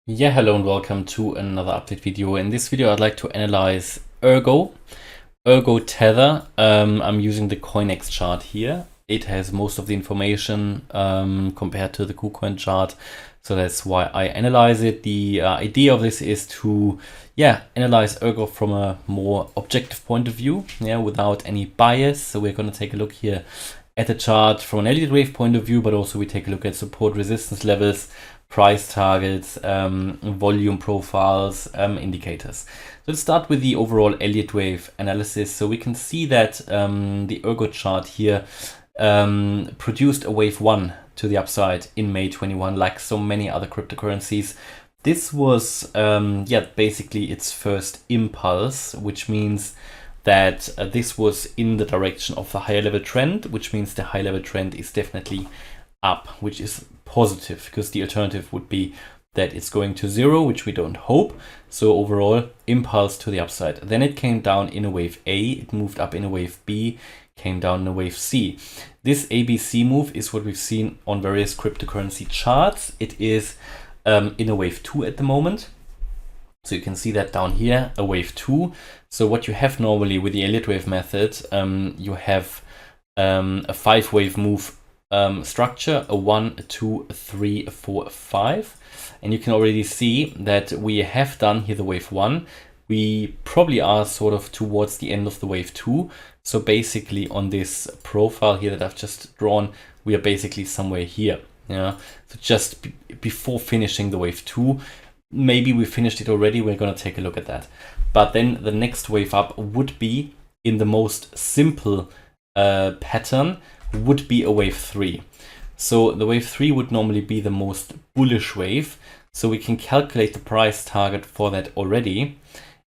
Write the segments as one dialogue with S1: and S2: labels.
S1: Yeah, hello and welcome to another update video. In this video, I'd like to analyze Ergo Tether. I'm using the CoinEx chart here. It has most of the information compared to the KuCoin chart, so that's why I analyze it. The idea of this is to analyze Ergo from a more objective point of view, without any bias. So we're going to take a look here at the chart from an Elliott Wave point of view, but also we take a look at support resistance levels, price targets, volume profiles, indicators. So let's start with the overall Elliott Wave analysis. So we can see that the Ergo chart here produced a wave 1 to the upside in May 21, like so many other cryptocurrencies. This was basically its first impulse, which means that this was in the direction of the higher level trend, which means the high level trend is definitely up, which is positive, because the alternative would be that it's going to zero, which we don't hope. So overall, impulse to the upside. Then it came down in a wave A, it moved up in a wave B, came down in a wave C. This ABC move is what we've seen on various cryptocurrency charts. It is in a wave 2 at the moment. So you can see that down here, a wave 2. So what you have normally with the Elliott Wave method, you have a 5-wave move structure, a 1, a 2, a 3, a 4, a 5. And you can already see that we have done here the wave 1. We probably are sort of towards the end of the wave 2. So basically on this profile here that I've just drawn, we are basically somewhere here. So just before finishing the wave 2, maybe we finished it already. We're going to take a look at that. But then the next wave up would be, in the most simple pattern, would be a wave 3. So the wave 3 would normally be the most bullish wave. So we can calculate the price target for that already.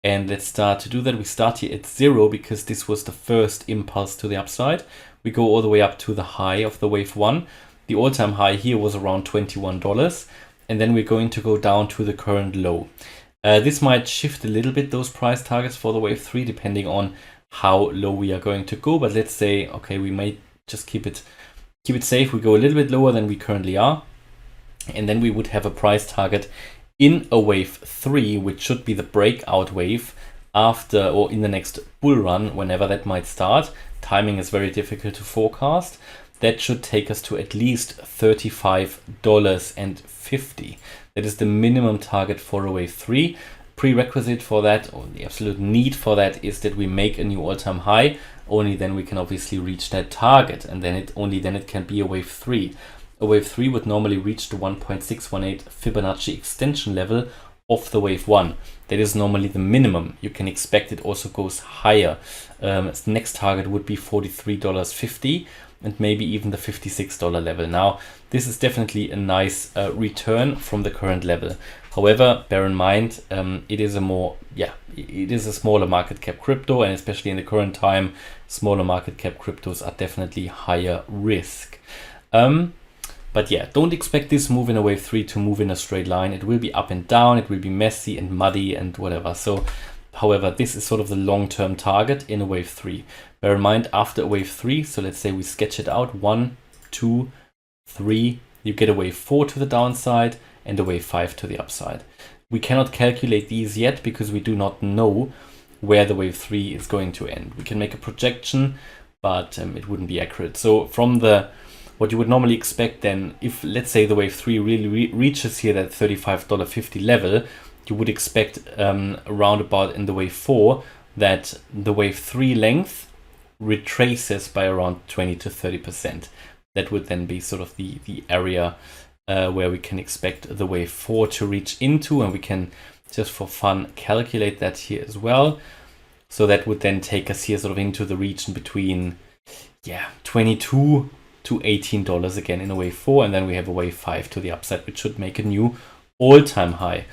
S1: And let's start to do that. We start here at 0 because this was the first impulse to the upside. We go all the way up to the high of the wave 1. The all-time high here was around $21. And then we're going to go down to the current low. This might shift a little bit, those price targets for the wave 3, depending on how low we are going to go. But let's say, okay, we may just keep it safe. We go a little bit lower than we currently are. And then we would have a price target in a wave 3, which should be the breakout wave after or in the next bull run, whenever that might start. Timing is very difficult to forecast. That should take us to at least $35.50. That is the minimum target for a wave 3. Prerequisite for that, or the absolute need for that, is that we make a new all-time high. Only then we can obviously reach that target, and then it can be a wave 3. A wave 3 would normally reach the 1.618 Fibonacci extension level of the wave 1. That is normally the minimum. You can expect it also goes higher. Its next target would be $43.50 and maybe even the $56 level. Now, this is definitely a nice return from the current level. However, bear in mind, it is a smaller market cap crypto, and especially in the current time, smaller market cap cryptos are definitely higher risk. But yeah, don't expect this move in a wave 3 to move in a straight line. It will be up and down, it will be messy and muddy and whatever. So, however, this is sort of the long-term target in a wave 3. Bear in mind, after a wave 3, so let's say we sketch it out, 1, 2, 3, you get a wave 4 to the downside and a wave 5 to the upside. We cannot calculate these yet because we do not know where the wave 3 is going to end. We can make a projection, but it wouldn't be accurate. So from what you would normally expect then, if let's say the wave 3 really reaches here that $35.50 level, you would expect around about in the wave 4 that the wave 3 length retraces by around 20 to 30%. That would then be sort of the area where we can expect the wave 4 to reach into, and we can just for fun calculate that here as well. So that would then take us here sort of into the region between $22 to $18 again in a wave 4, and then we have a wave 5 to the upside, which should make a new all-time high.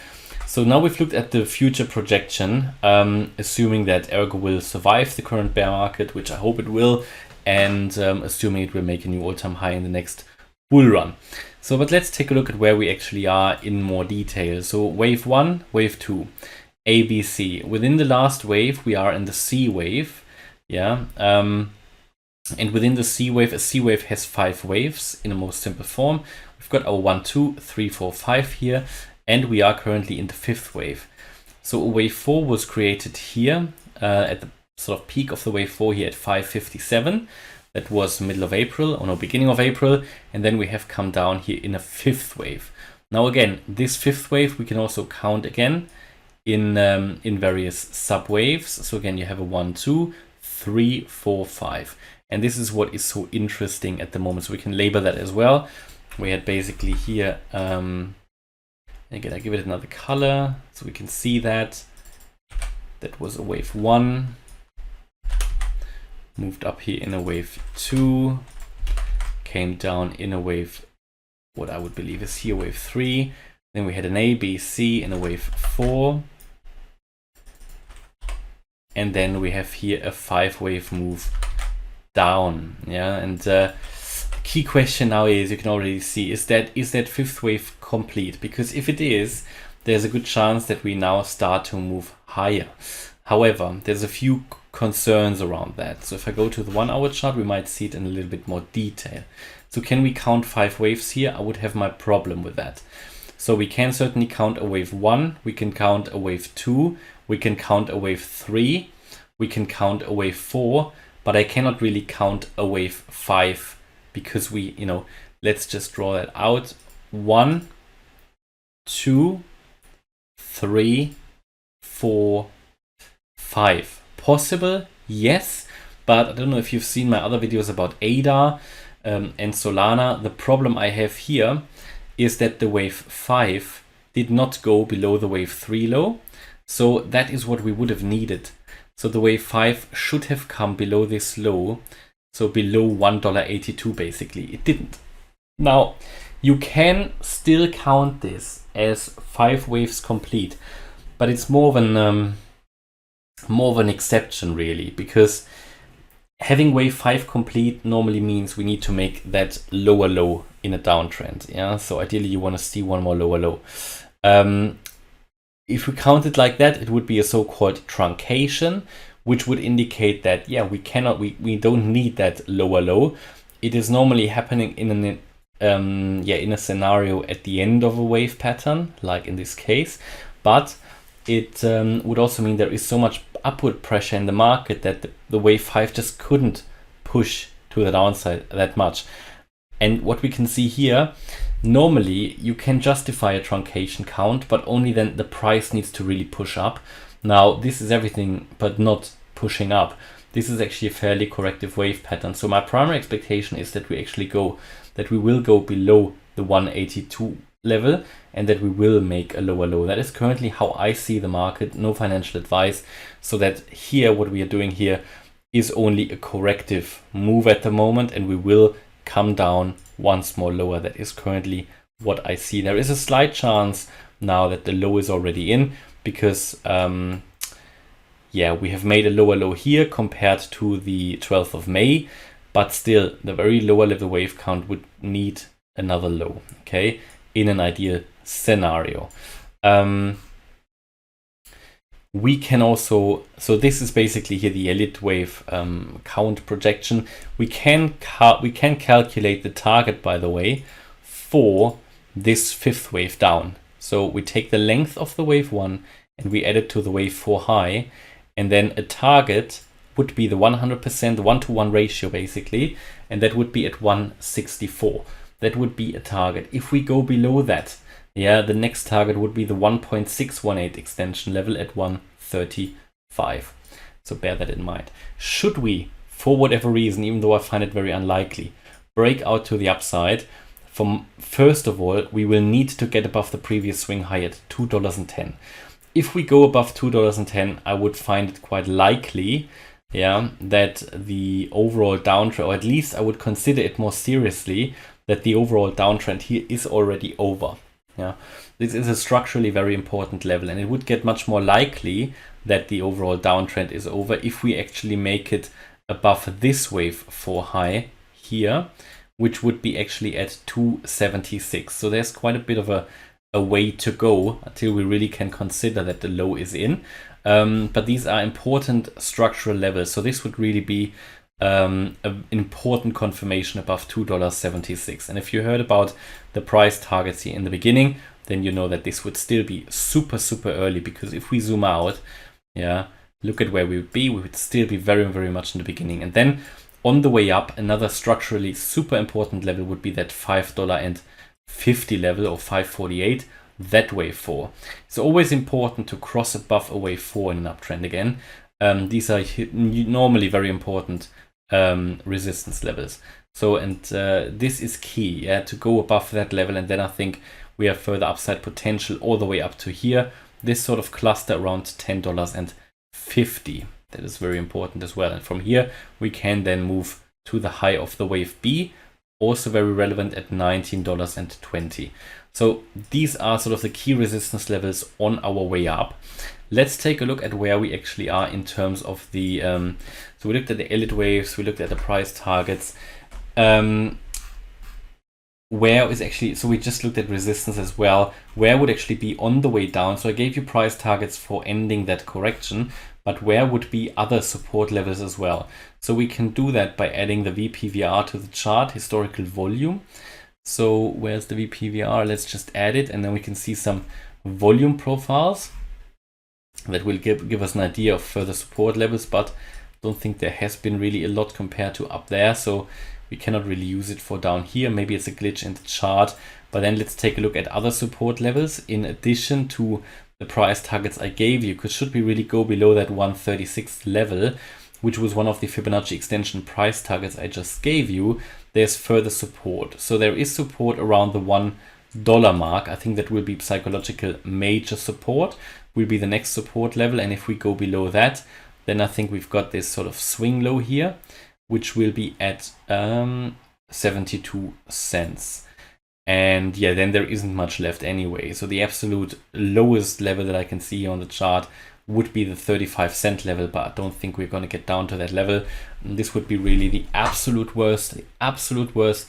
S1: So now we've looked at the future projection, assuming that Ergo will survive the current bear market, which I hope it will, and assuming it will make a new all-time high in the next bull run. So, but let's take a look at where we actually are in more detail. So wave 1, wave 2, ABC. Within the last wave, we are in the C wave. And within the C wave, a C wave has 5 waves in a most simple form. We've got our 1, 2, 3, 4, 5 here. and we are currently in the fifth wave. So a wave 4 was created here at the sort of peak of the wave 4 here at 557. That was middle of April, or no, beginning of April, and then we have come down here in a fifth wave. Now again, this fifth wave we can also count again in various sub waves. So again, you have a 1, 2, 3, 4, 5, and this is what is so interesting at the moment. So we can label that as well. We had basically here. Again, I give it another color so we can see that. That was a wave 1. Moved up here in a wave 2. Came down in a wave, what I would believe is here, wave 3. Then we had an A, B, C in a wave 4. And then we have here a 5-wave move down. Yeah, and key question now is, you can already see, is that fifth wave complete? Because if it is, there's a good chance that we now start to move higher. However, there's a few concerns around that. So if I go to the 1 hour chart, we might see it in a little bit more detail. So can we count 5 waves here? I would have my problem with that. So we can certainly count a wave 1, we can count a wave 2, we can count a wave 3, we can count a wave 4, but I cannot really count a wave 5, because we, let's just draw that out. 1, 2, 3, 4, 5. Possible, yes, but I don't know if you've seen my other videos about ADA and Solana. The problem I have here is that the wave 5 did not go below the wave 3 low. So that is what we would have needed. So the wave 5 should have come below this low. So below $1.82 basically. It didn't. Now, you can still count this as 5 waves complete, but it's more of an exception really, because having wave 5 complete normally means we need to make that lower low in a downtrend. Yeah, so ideally you want to see one more lower low. If we count it like that, it would be a so-called truncation, which would indicate that, yeah, we don't need that lower low. It is normally happening in a scenario at the end of a wave pattern, like in this case, but it would also mean there is so much upward pressure in the market that the wave 5 just couldn't push to the downside that much. And what we can see here, normally you can justify a truncation count, but only then the price needs to really push up. Now, this is everything but not pushing up. This is actually a fairly corrective wave pattern. So my primary expectation is that we will go below the 182 level and that we will make a lower low. That is currently how I see the market, no financial advice. So that here, what we are doing here is only a corrective move at the moment, and we will come down once more lower. That is currently what I see. There is a slight chance now that the low is already in, because we have made a lower low here compared to the 12th of May, but still the very lower level wave count would need another low, okay, in an ideal scenario. We can also, so this is basically here the Elliott Wave count projection. We can calculate the target, by the way, for this fifth wave down. So we take the length of the wave 1 and we add it to the wave 4 high, and then a target would be the 100%, 1-to-1 ratio basically, and that would be at 164. That would be a target. If we go below that, the next target would be the 1.618 extension level at 135. So bear that in mind. Should we, for whatever reason, even though I find it very unlikely, break out to the upside, first of all, we will need to get above the previous swing high at $2.10. If we go above $2.10, I would find it quite likely that the overall downtrend, or at least I would consider it more seriously, that the overall downtrend here is already over. This is a structurally very important level, and it would get much more likely that the overall downtrend is over if we actually make it above this wave 4 high here, which would be actually at 276. So there's quite a bit of a way to go until we really can consider that the low is in. But these are important structural levels. So this would really be an important confirmation above $2.76. And if you heard about the price targets here in the beginning, then you know that this would still be super, super early, because if we zoom out, yeah, look at where we would be. We would still be very, very much in the beginning. And then on the way up, another structurally super important level would be that $5.50 level, or 5.48, that wave 4. It's always important to cross above a wave 4 in an uptrend again. These are normally very important resistance levels. So, and this is key, yeah, to go above that level, and then I think we have further upside potential all the way up to here. This sort of cluster around $10.50. That is very important as well. And from here, we can then move to the high of the wave B, also very relevant at $19.20. So these are sort of the key resistance levels on our way up. Let's take a look at where we actually are in terms of the, so we looked at the Elliott waves, we looked at the price targets. Where is actually, so we just looked at resistance as well. Where would actually be on the way down? So I gave you price targets for ending that correction, but where would be other support levels as well? So we can do that by adding the VPVR to the chart, historical volume. So where's the VPVR? Let's just add it, and then we can see some volume profiles that will give us an idea of further support levels, but don't think there has been really a lot compared to up there. So we cannot really use it for down here. Maybe it's a glitch in the chart, but then let's take a look at other support levels in addition to the price targets I gave you, because should we really go below that 136 level, which was one of the Fibonacci extension price targets I just gave you, there's further support. So there is support around the $1 mark. I think that will be psychological major support, will be the next support level. And if we go below that, then I think we've got this sort of swing low here, which will be at 72 cents. And yeah, then there isn't much left anyway. So the absolute lowest level that I can see on the chart would be the 35-cent level, but I don't think we're going to get down to that level. This would be really the absolute worst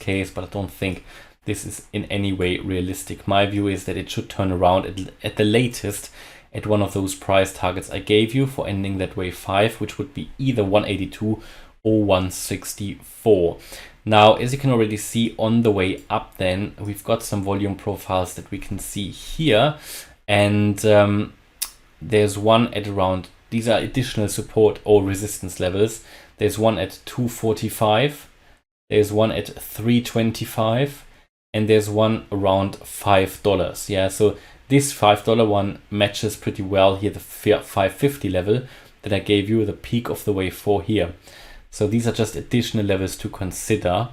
S1: case, but I don't think this is in any way realistic. My view is that it should turn around at the latest at one of those price targets I gave you for ending that wave 5, which would be either 182 or 164. Now, as you can already see on the way up, then we've got some volume profiles that we can see here, and there's one at around, these are additional support or resistance levels. There's one at 245, there's one at 325, and there's one around $5. Yeah, so this $5 one matches pretty well here, the 550 level that I gave you, the peak of the wave 4 here. So these are just additional levels to consider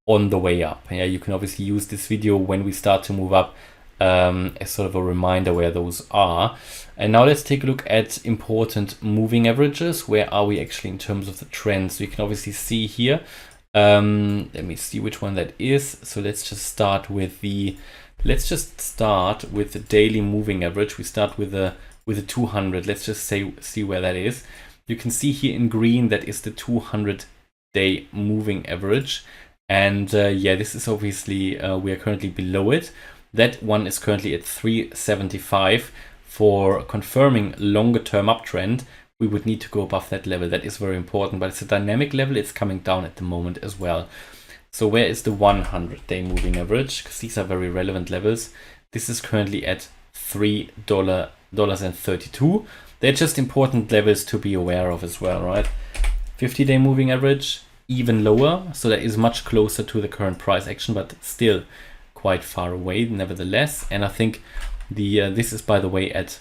S1: on the way up. Yeah, you can obviously use this video when we start to move up as sort of a reminder where those are. And now let's take a look at important moving averages. Where are we actually in terms of the trends? So you can obviously see here. Let me see which one that is. So let's just start with the daily moving average. We start with the 200. Let's just see where that is. You can see here in green that is the 200-day moving average, and yeah, this is obviously we are currently below it. That one is currently at 375. For confirming longer term uptrend, we would need to go above that level. That is very important, but it's a dynamic level. It's coming down at the moment as well. So where is the 100-day moving average? Because these are very relevant levels. This is currently at $3.32. They're just important levels to be aware of as well, right? 50-day moving average, even lower. So that is much closer to the current price action, but still quite far away nevertheless. And I think this is, by the way, at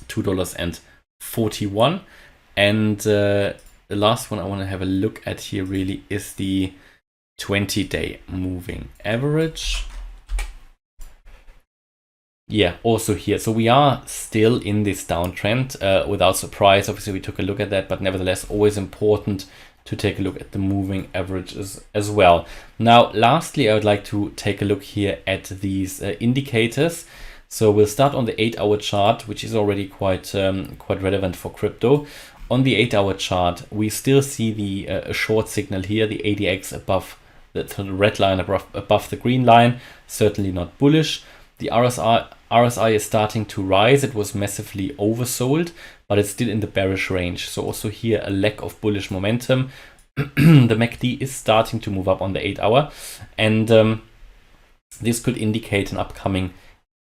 S1: $2.41. And the last one I want to have a look at here really is the 20-day moving average. Yeah, also here. So we are still in this downtrend without surprise. Obviously, we took a look at that, but nevertheless, always important to take a look at the moving averages as well. Now, lastly, I would like to take a look here at these indicators. So we'll start on the 8-hour chart, which is already quite relevant for crypto. On the 8-hour chart, we still see the short signal here, the ADX above the red line above the green line. Certainly not bullish. The RSI is starting to rise. It was massively oversold, but it's still in the bearish range. So also here a lack of bullish momentum. The MACD is starting to move up on the 8-hour, and this could indicate an upcoming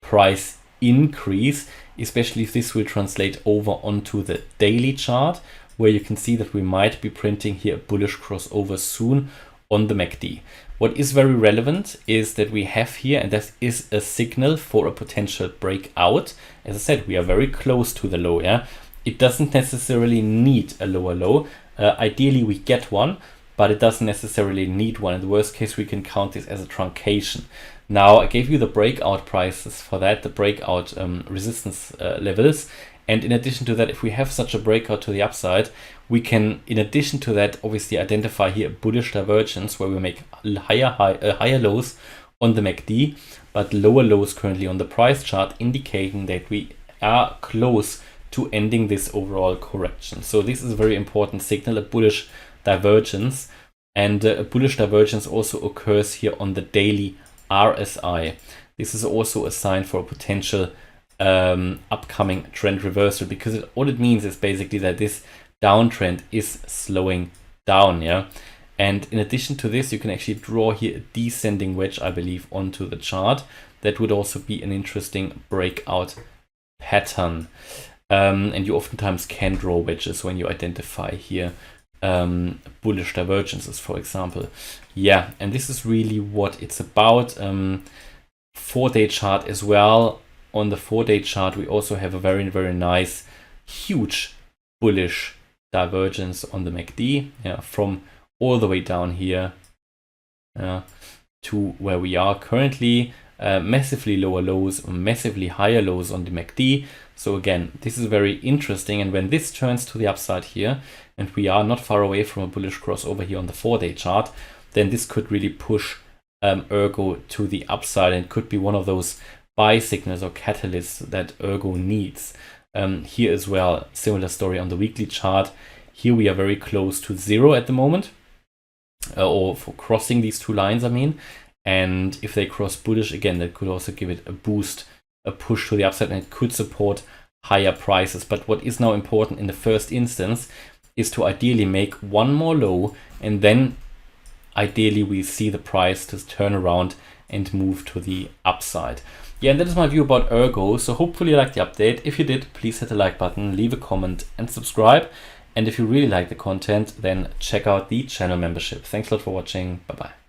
S1: price increase, especially if this will translate over onto the daily chart, where you can see that we might be printing here a bullish crossover soon on the MACD. What is very relevant is that we have here, and that is a signal for a potential breakout. As I said, we are very close to the low. Yeah, it doesn't necessarily need a lower low. Ideally, we get one, but it doesn't necessarily need one. In the worst case, we can count this as a truncation. Now, I gave you the breakout prices for that, the breakout resistance levels. And in addition to that, if we have such a breakout to the upside, we can, in addition to that, obviously identify here a bullish divergence where we make higher lows on the MACD, but lower lows currently on the price chart, indicating that we are close to ending this overall correction. So this is a very important signal, a bullish divergence. And a bullish divergence also occurs here on the daily RSI. This is also a sign for a potential upcoming trend reversal, because all it means is basically that this downtrend is slowing down. Yeah, and in addition to this, you can actually draw here a descending wedge, I believe, onto the chart. That would also be an interesting breakout pattern. And you oftentimes can draw wedges when you identify here bullish divergences, for example. Yeah, and this is really what it's about. 4-day chart as well. On the 4-day chart, we also have a very, very nice, huge bullish divergence on the MACD, yeah, from all the way down here to where we are currently. Massively lower lows, massively higher lows on the MACD. So again, this is very interesting. And when this turns to the upside here, and we are not far away from a bullish crossover here on the 4-day chart, then this could really push Ergo to the upside, and could be one of those buy signals or catalysts that Ergo needs. Here as well, similar story on the weekly chart. Here we are very close to zero at the moment, or for crossing these two lines, I mean. And if they cross bullish again, that could also give it a boost, a push to the upside, and it could support higher prices. But what is now important in the first instance is to ideally make one more low, and then ideally we see the price to turn around and move to the upside. Yeah, and that is my view about Ergo. So hopefully you liked the update. If you did, please hit the like button, leave a comment and subscribe. And if you really like the content, then check out the channel membership. Thanks a lot for watching. Bye-bye.